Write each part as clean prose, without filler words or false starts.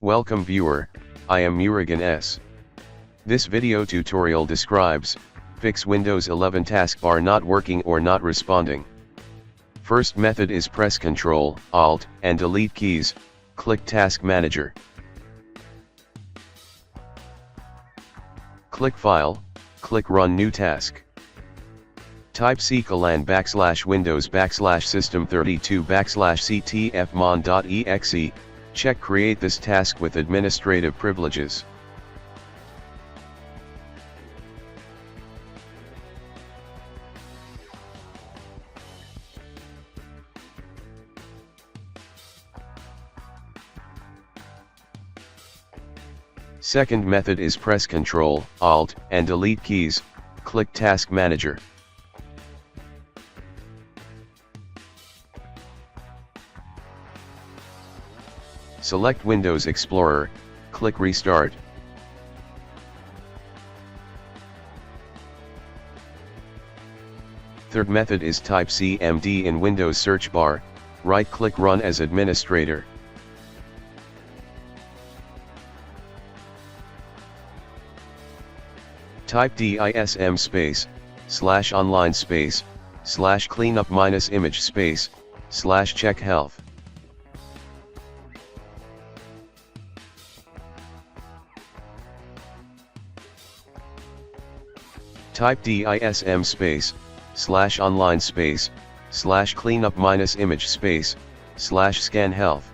Welcome viewer, I am Murugan S. This video tutorial describes, fix Windows 11 taskbar not working or not responding. First method is press Ctrl, Alt, and Delete keys, click Task Manager. Click File, click Run New Task. Type ctfmon /windows /system32 /ctfmon.exe, check create this task with administrative privileges. Second method is press Ctrl, Alt, and Delete keys, click Task Manager. Select Windows Explorer, click Restart. Third method is type CMD in Windows search bar, right-click Run as administrator. Type DISM /online /cleanup -image /check health. Type DISM /online /cleanup -image /scan health.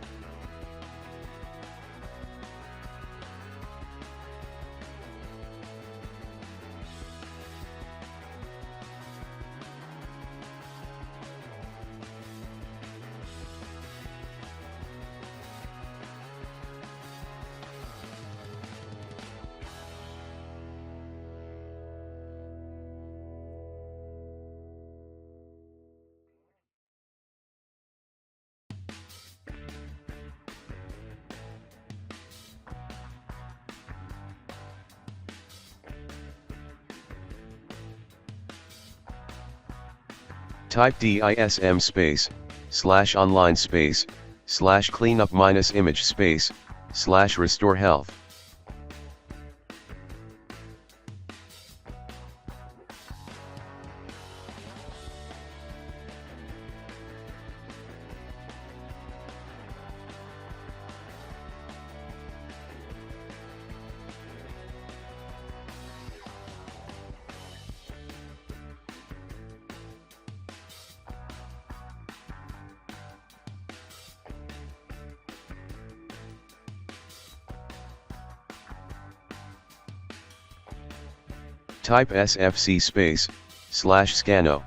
Type DISM /online /cleanup -image /restore health. Type SFC /scanno.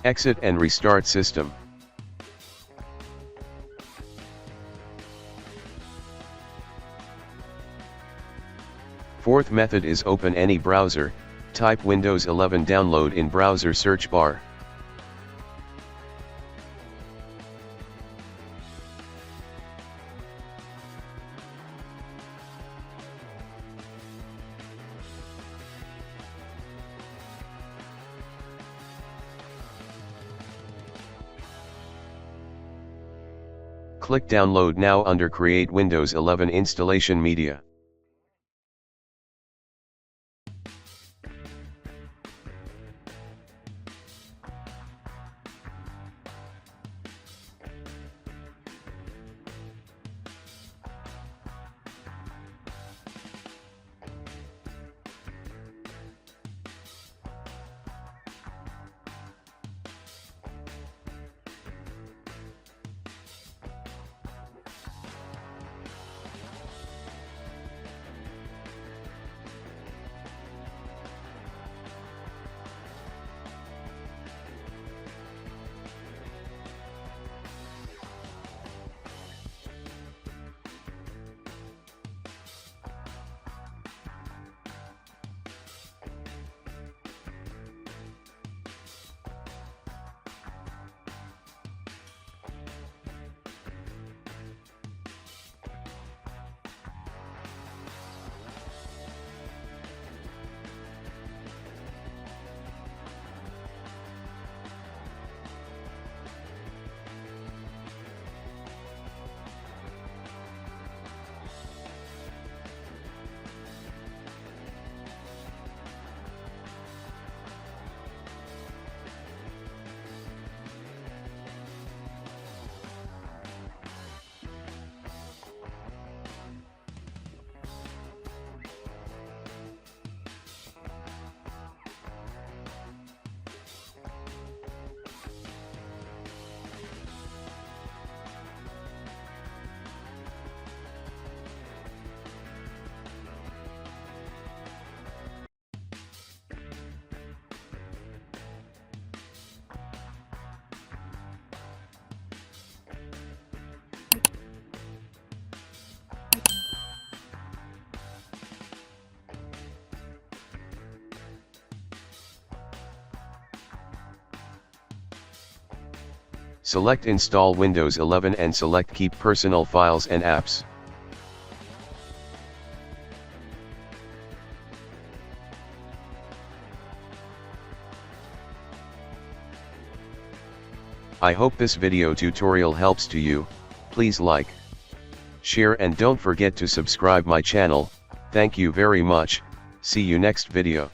Exit and restart system. Fourth method is open any browser, type Windows 11 download in browser search bar. Click Download Now under Create Windows 11 Installation Media. Select Install Windows 11 and select Keep Personal Files and Apps. I hope this video tutorial helps to you. Please like, share and don't forget to subscribe my channel. Thank you very much. See you next video.